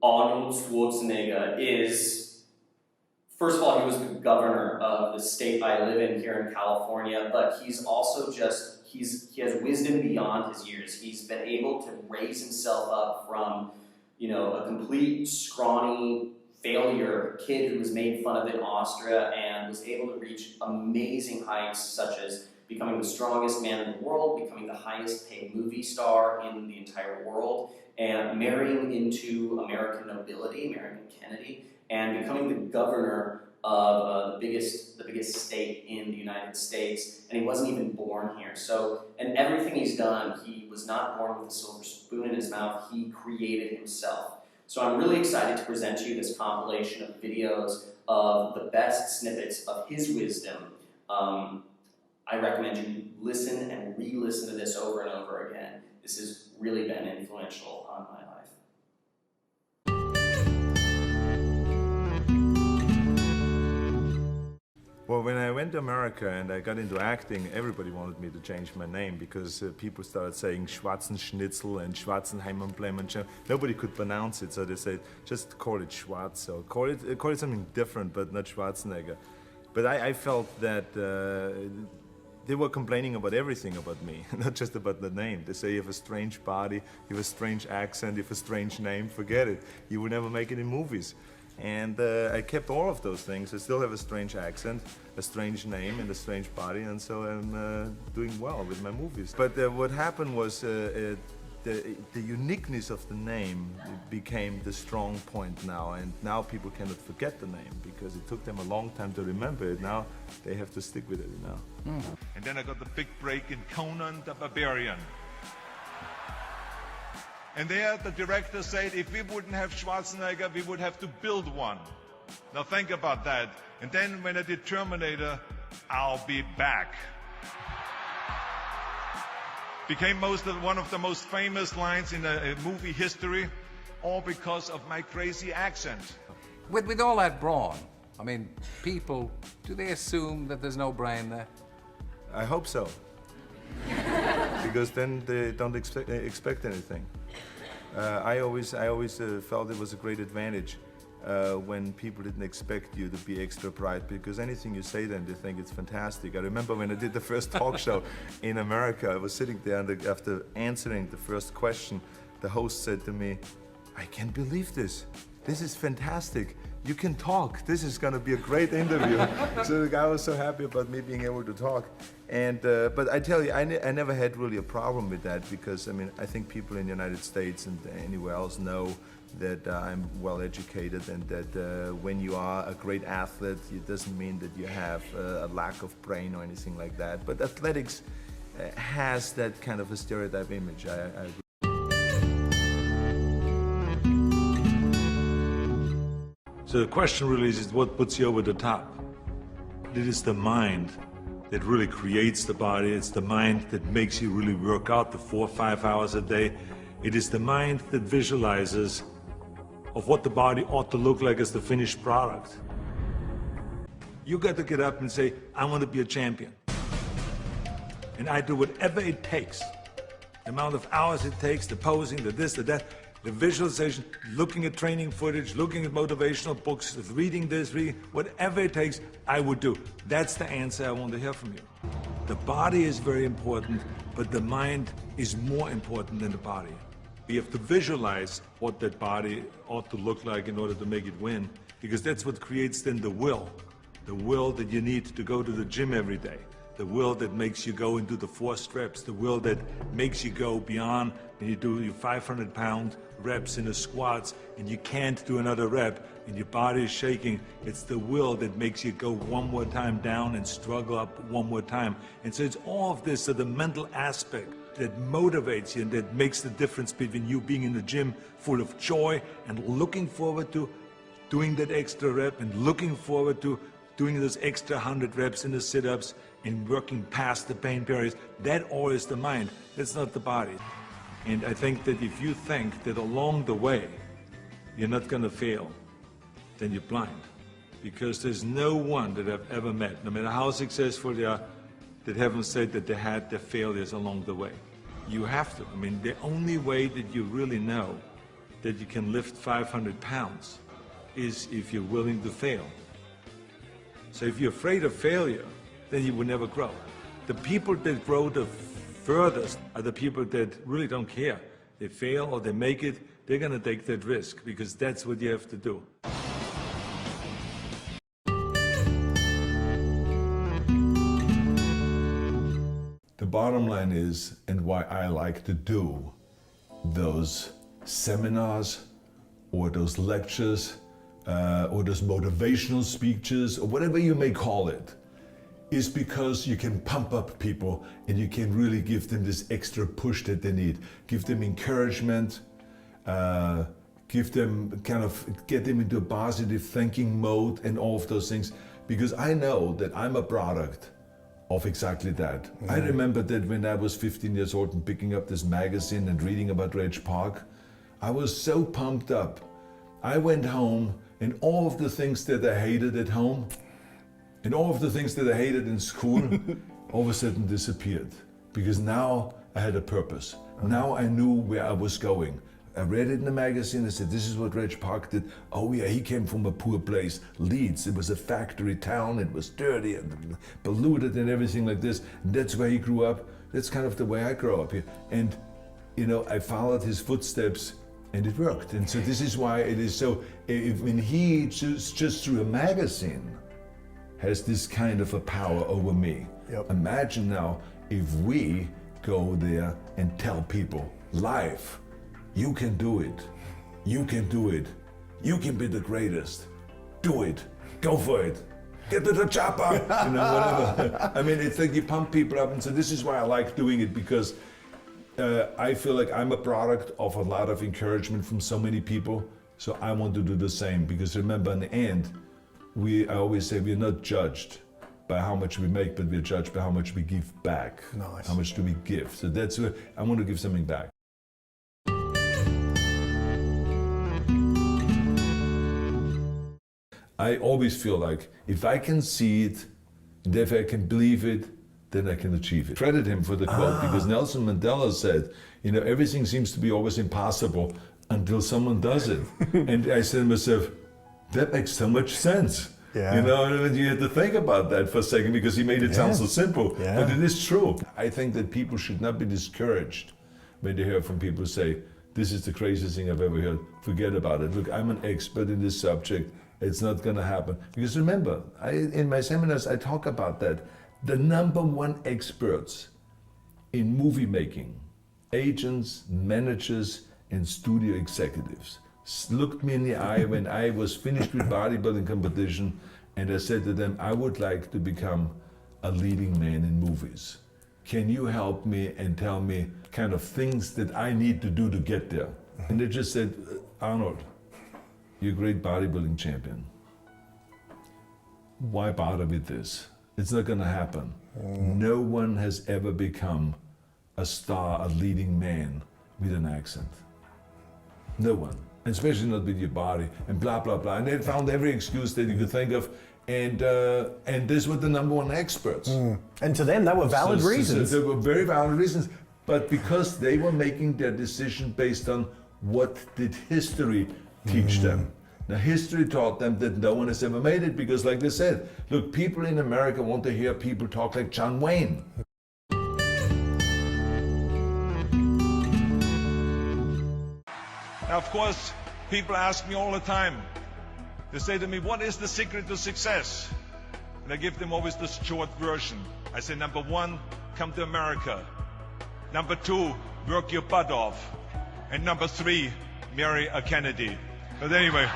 Arnold Schwarzenegger is, first of all, he was the governor of the state I live in here in California, but he's also just, he has wisdom beyond his years. He's been able to raise himself up from, a complete scrawny failure kid who was made fun of in Austria and was able to reach amazing heights such as becoming the strongest man in the world, becoming the highest paid movie star in the entire world, and marrying into American nobility, marrying Kennedy, and becoming the governor of the biggest state in the United States, and he wasn't even born here. So, and everything he's done, he was not born with a silver spoon in his mouth, he created himself. So I'm really excited to present to you this compilation of videos of the best snippets of his wisdom. I recommend you listen and re-listen to this over and over again. This has really been influential on my life. Well, when I went to America and I got into acting, everybody wanted me to change my name because people started saying Schwarzenschnitzel and Schwarzenheimenblem and nobody could pronounce it, so they said, just call it Schwarz or call it something different, but not Schwarzenegger. But I felt that they were complaining about everything about me, not just about the name. They say you have a strange body, you have a strange accent, you have a strange name, forget it. You will never make it in movies. And I kept all of those things. I still have a strange accent, a strange name, and a strange body, and so I'm doing well with my movies. But what happened was the uniqueness of the name became the strong point now, and now people cannot forget the name because it took them a long time to remember it. Now they have to stick with it, And then I got the big break in Conan the Barbarian. And there the director said, if we wouldn't have Schwarzenegger, we would have to build one. Now think about that. And then when I did Terminator, I'll be back. Became one of the most famous lines in movie history, all because of my crazy accent. With all that brawn, I mean, people, do they assume that there's no brain there? I hope so. Because then they don't expect anything. I always felt it was a great advantage when people didn't expect you to be extra bright, because anything you say then they think it's fantastic. I remember when I did the first talk show in America, I was sitting there and after answering the first question, the host said to me, I can't believe this. This is fantastic. You can talk. This is going to be a great interview. So the guy was so happy about me being able to talk. And but I tell you, I never had really a problem with that because, I mean, I think people in the United States and anywhere else know that I'm well educated and that when you are a great athlete, it doesn't mean that you have a lack of brain or anything like that. But athletics has that kind of a stereotype image. I agree. So the question really is what puts you over the top? It is the mind that really creates the body. It's the mind that makes you really work out the 4 or 5 hours a day. It is the mind that visualizes of what the body ought to look like as the finished product. You got to get up and say, I want to be a champion. And I do whatever it takes. The amount of hours it takes, the posing, the this, the that, the visualization, looking at training footage, looking at motivational books, reading this, whatever it takes, I would do. That's the answer I want to hear from you. The body is very important, but the mind is more important than the body. We have to visualize what that body ought to look like in order to make it win, because that's what creates then the will that you need to go to the gym every day. The will that makes you go into the 4 steps, the will that makes you go beyond and you do your 500-pound reps in the squats and you can't do another rep and your body is shaking. It's the will that makes you go one more time down and struggle up one more time. And so it's all of this, so the mental aspect that motivates you and that makes the difference between you being in the gym full of joy and looking forward to doing that extra rep and looking forward to doing those extra 100 reps in the sit-ups and working past the pain barriers. That all is the mind, that's not the body. And I think that if you think that along the way you're not going to fail, then you're blind. Because there's no one that I've ever met, no matter how successful they are, that haven't said that they had their failures along the way. You have to. I mean, the only way that you really know that you can lift 500 pounds is if you're willing to fail. So if you're afraid of failure, then you will never grow. The people that grow the furthest are the people that really don't care. They fail or they make it, they're gonna take that risk because that's what you have to do. The bottom line is, and why I like to do those seminars or those lectures or those motivational speeches or whatever you may call it, is because you can pump up people and you can really give them this extra push that they need. Give them encouragement, give them get them into a positive thinking mode and all of those things. Because I know that I'm a product of exactly that. Mm-hmm. I remember that when I was 15 years old and picking up this magazine and reading about Reg Park, I was so pumped up. I went home and all of the things that I hated at home and all of the things that I hated in school all of a sudden disappeared. Because now I had a purpose. Now I knew where I was going. I read it in the magazine, I said, this is what Reg Park did. Oh yeah, he came from a poor place, Leeds. It was a factory town, it was dirty and polluted and everything like this. And that's where he grew up. That's kind of the way I grew up here. And you know, I followed his footsteps and it worked. And so this is why it is so, when he just through a magazine has this kind of a power over me. Yep. Imagine now if we go there and tell people live, you can do it. You can do it. You can be the greatest. Do it. Go for it. Get to the chopper. You know, whatever. I mean, it's like you pump people up, and so this is why I like doing it, because I feel like I'm a product of a lot of encouragement from so many people. So I want to do the same, because remember, in the end, I always say we're not judged by how much we make, but we're judged by how much we give back. Nice. How much do we give? So that's where I want to give something back. I always feel like if I can see it, and if I can believe it, then I can achieve it. Credit him for the quote, because Nelson Mandela said, you know, everything seems to be always impossible until someone does it. And I said to myself, that makes so much sense. Yeah. You know, and you had to think about that for a second, because he made it sound so simple, but it is true. I think that people should not be discouraged when they hear from people say, this is the craziest thing I've ever heard, forget about it. Look, I'm an expert in this subject. It's not going to happen. Because remember, in my seminars, I talk about that. The #1 experts in movie making, agents, managers, and studio executives, looked me in the eye when I was finished with bodybuilding competition, and I said to them, I would like to become a leading man in movies. Can you help me and tell me kind of things that I need to do to get there? And they just said, Arnold, you're a great bodybuilding champion. Why bother with this? It's not gonna happen. No one has ever become a star, a leading man with an accent. No one, especially not with your body, and blah, blah, blah. And they found every excuse that you could think of, and these were the #1 experts. And to them, they were valid reasons. They were very valid reasons, but because they were making their decision based on what did history teach them. Now, history taught them that no one has ever made it, because like they said, look, people in America want to hear people talk like John Wayne. Now, of course, people ask me all the time. They say to me, what is the secret to success? And I give them always the short version. I say, #1, come to America. #2, work your butt off. And #3, marry a Kennedy. But anyway.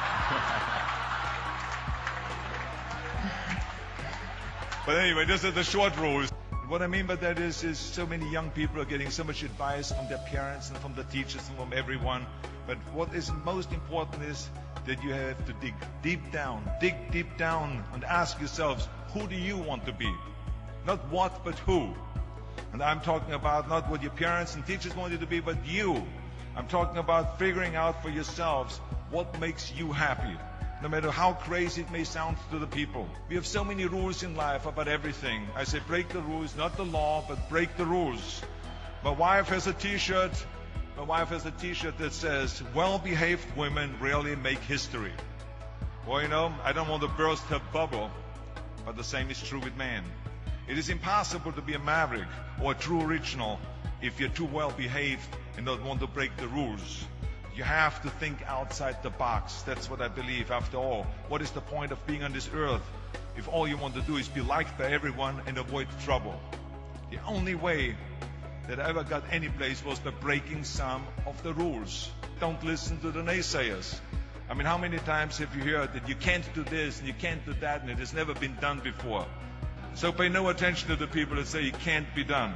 But anyway, these are the short rules. What I mean by that is so many young people are getting so much advice from their parents and from the teachers and from everyone. But what is most important is that you have to dig deep down and ask yourselves, who do you want to be? Not what, but who. And I'm talking about not what your parents and teachers want you to be, but you. I'm talking about figuring out for yourselves what makes you happy, no matter how crazy it may sound to the people. We have so many rules in life about everything. I say break the rules, not the law, but break the rules. My wife has a t-shirt, My wife has a t-shirt that says, well-behaved women rarely make history. Well, you know, I don't want to burst her bubble, but the same is true with men. It is impossible to be a maverick or a true original if you're too well-behaved and don't want to break the rules. You have to think outside the box. That's what I believe. After all, what is the point of being on this earth if all you want to do is be liked by everyone and avoid trouble? The only way that I ever got any place was by breaking some of the rules. Don't listen to the naysayers. I mean, how many times have you heard that you can't do this and you can't do that and it has never been done before? So pay no attention to the people that say it can't be done.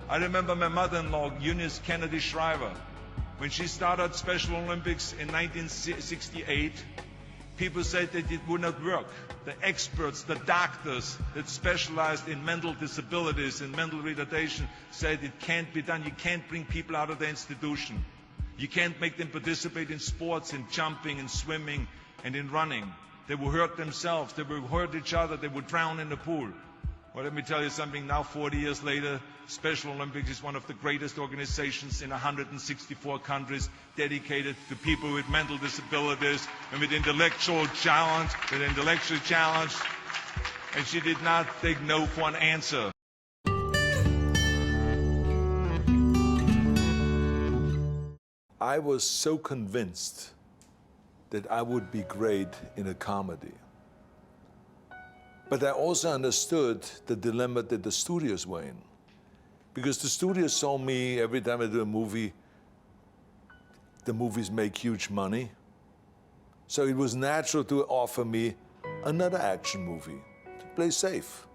I remember my mother-in-law, Eunice Kennedy Shriver. When she started Special Olympics in 1968, people said that it would not work. The experts, the doctors that specialized in mental disabilities and mental retardation said it can't be done. You can't bring people out of the institution. You can't make them participate in sports, in jumping, in swimming, and in running. They will hurt themselves. They will hurt each other. They will drown in the pool. Well, let me tell you something. Now, 40 years later, Special Olympics is one of the greatest organizations in 164 countries dedicated to people with mental disabilities and with intellectual challenge, and she did not take no for an answer. I was so convinced that I would be great in a comedy. But I also understood the dilemma that the studios were in. Because the studios saw me every time I do a movie, the movies make huge money. So it was natural to offer me another action movie to play safe.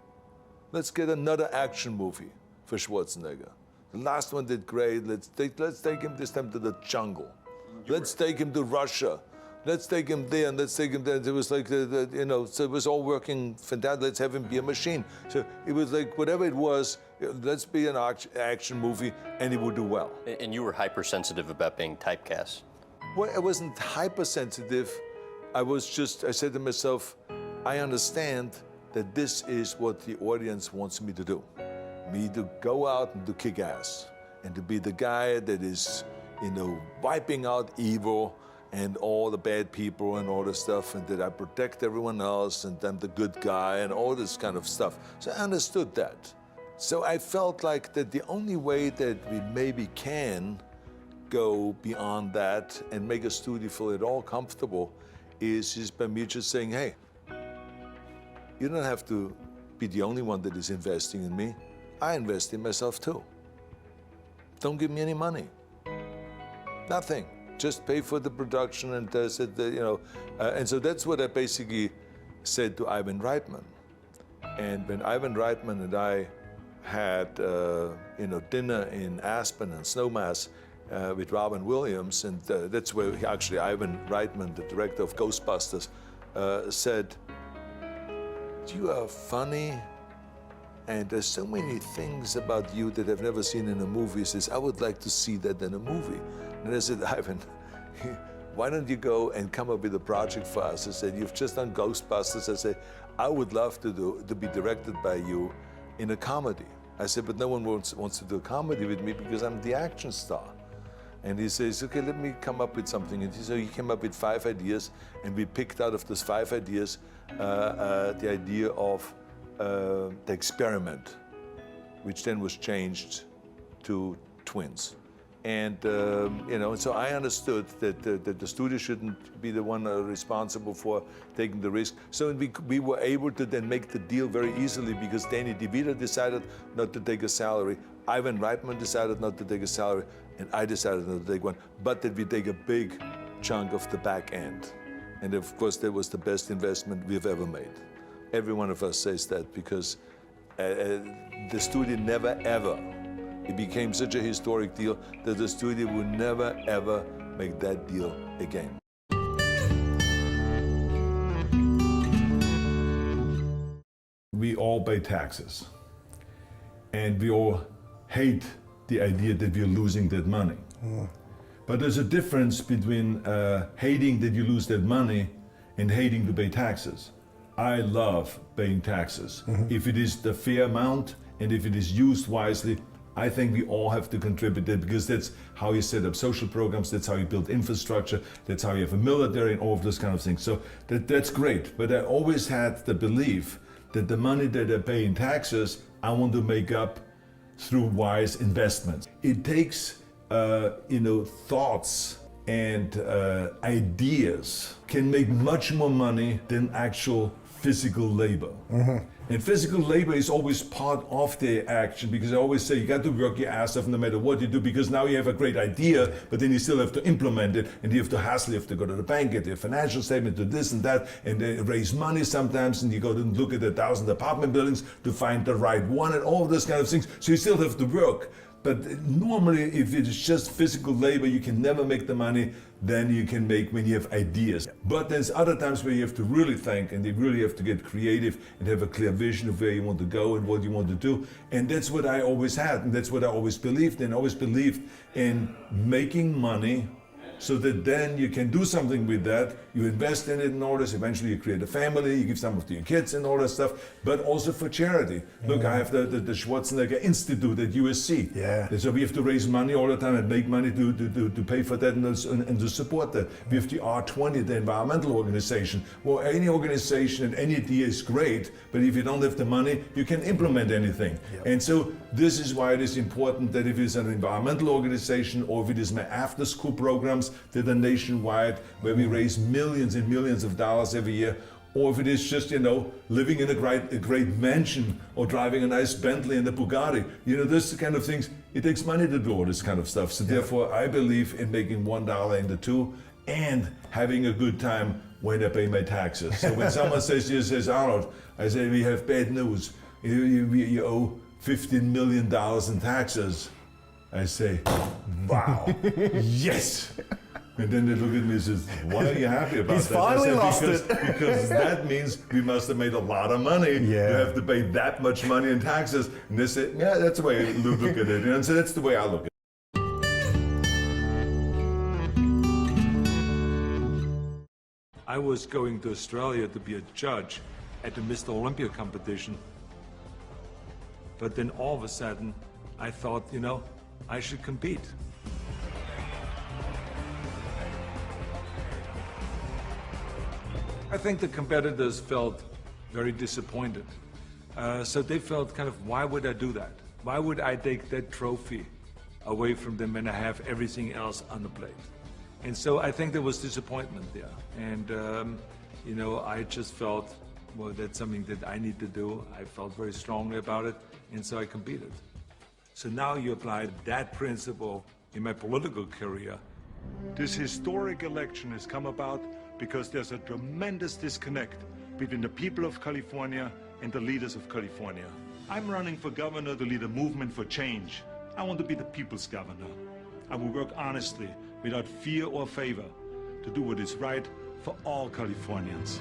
Let's get another action movie for Schwarzenegger. The last one did great. Let's take him this time to the jungle. Let's take him to Russia. Let's take him there and let's take him there. It was like, you know, so it was all working fantastic. Let's have him be a machine. So it was like, whatever it was, let's be an action movie and it would do well. And you were hypersensitive about being typecast. Well, I wasn't hypersensitive. I said to myself, I understand that this is what the audience wants me to do. Me to go out and to kick ass and to be the guy that is, you know, wiping out evil and all the bad people and all this stuff, and that I protect everyone else, and I'm the good guy, and all this kind of stuff. So I understood that. So I felt like that the only way that we maybe can go beyond that and make a studio feel at all comfortable is by me just saying, hey, you don't have to be the only one that is investing in me. I invest in myself too. Don't give me any money. Nothing. Just pay for the production and and so that's what I basically said to Ivan Reitman. And when Ivan Reitman and I had dinner in Aspen and Snowmass with Robin Williams, and that's where actually Ivan Reitman, the director of Ghostbusters, said, "You are funny, and there's so many things about you that I've never seen in a movie." He says, "I would like to see that in a movie." And I said, "Ivan, why don't you go and come up with a project for us?" I said, "You've just done Ghostbusters." I said, "I would love to be directed by you in a comedy." I said, "But no one wants to do a comedy with me because I'm the action star." And he says, "Okay, let me come up with something." And so he came up with 5 ideas, and we picked out of those 5 ideas the idea of the experiment, which then was changed to twins. And so I understood that the studio shouldn't be the one responsible for taking the risk. So we were able to then make the deal very easily because Danny DeVito decided not to take a salary, Ivan Reitman decided not to take a salary, and I decided not to take one, but that we take a big chunk of the back end. And of course, that was the best investment we've ever made. Every one of us says that because the studio never ever, it became such a historic deal that the studio would never, ever make that deal again. We all pay taxes, and we all hate the idea that we're losing that money. But there's a difference between hating that you lose that money and hating to pay taxes. I love paying taxes. If it is the fair amount and if it is used wisely, I think we all have to contribute there, because that's how you set up social programs, that's how you build infrastructure, that's how you have a military and all of those kind of things. So that's great. But I always had the belief that the money that I pay in taxes, I want to make up through wise investments. It takes, thoughts and ideas can make much more money than actual physical labor. And physical labor is always part of the action, because I always say you got to work your ass off no matter what you do, because now you have a great idea, but then you still have to implement it, and you have to hustle, you have to go to the bank, get your financial statement, do this and that, and raise money sometimes, and you go to look at 1,000 apartment buildings to find the right one, and all of those kind of things. So you still have to work. But normally, if it's just physical labor, you can never make the money then you can make when you have ideas. But there's other times where you have to really think, and you really have to get creative and have a clear vision of where you want to go and what you want to do. And that's what I always had, and that's what I always believed in. I always believed in making money so that then you can do something with that. You invest in it and all this. Eventually you create a family, you give some of to your kids and all that stuff, but also for charity. Look, I have the Schwarzenegger Institute at USC. And so we have to raise money all the time and make money to pay for that and to support that. We have the R20, the environmental organization. Well, any organization and any idea is great, but if you don't have the money, you can implement anything. And so this is why it is important that if it's an environmental organization, or if it is my after-school programs that are nationwide, where we raise millions and millions of dollars every year, or if it is just, living in a great mansion or driving a nice Bentley and a Bugatti, this kind of things, it takes money to do all this kind of stuff. So therefore, I believe in making $1 into $2 and having a good time when I pay my taxes. So when someone says, Arnold, I say, we have bad news. You owe $15 million in taxes. I say, wow, yes. And then they look at me and says, why are you happy about He's that? finally lost it. Because that means we must have made a lot of money. You have to pay that much money in taxes. And they say, yeah, that's the way you look at it. And so that's the way I look at it. I was going to Australia to be a judge at the Mr. Olympia competition. But then all of a sudden, I thought, I should compete. I think the competitors felt very disappointed. So they felt kind of, why would I do that? Why would I take that trophy away from them when I have everything else on the plate? And so I think there was disappointment there. And, I just felt, well, that's something that I need to do. I felt very strongly about it, and so I competed. So now you apply that principle in my political career. This historic election has come about because there's a tremendous disconnect between the people of California and the leaders of California. I'm running for governor to lead a movement for change. I want to be the people's governor. I will work honestly, without fear or favor, to do what is right for all Californians.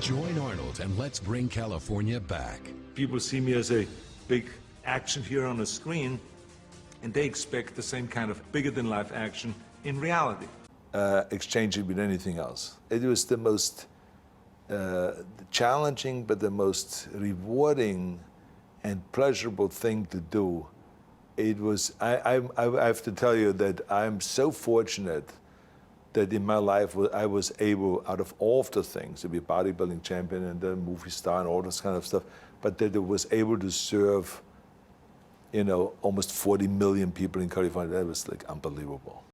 Join Arnold and let's bring California back. People see me as a big action here on the screen, and they expect the same kind of bigger-than-life action in reality. Exchange it with anything else. It was the most challenging, but the most rewarding and pleasurable thing to do. It was, I have to tell you that I'm so fortunate that in my life I was able, out of all of the things, to be a bodybuilding champion and a movie star and all this kind of stuff, but that I was able to serve, almost 40 million people in California. That was like unbelievable.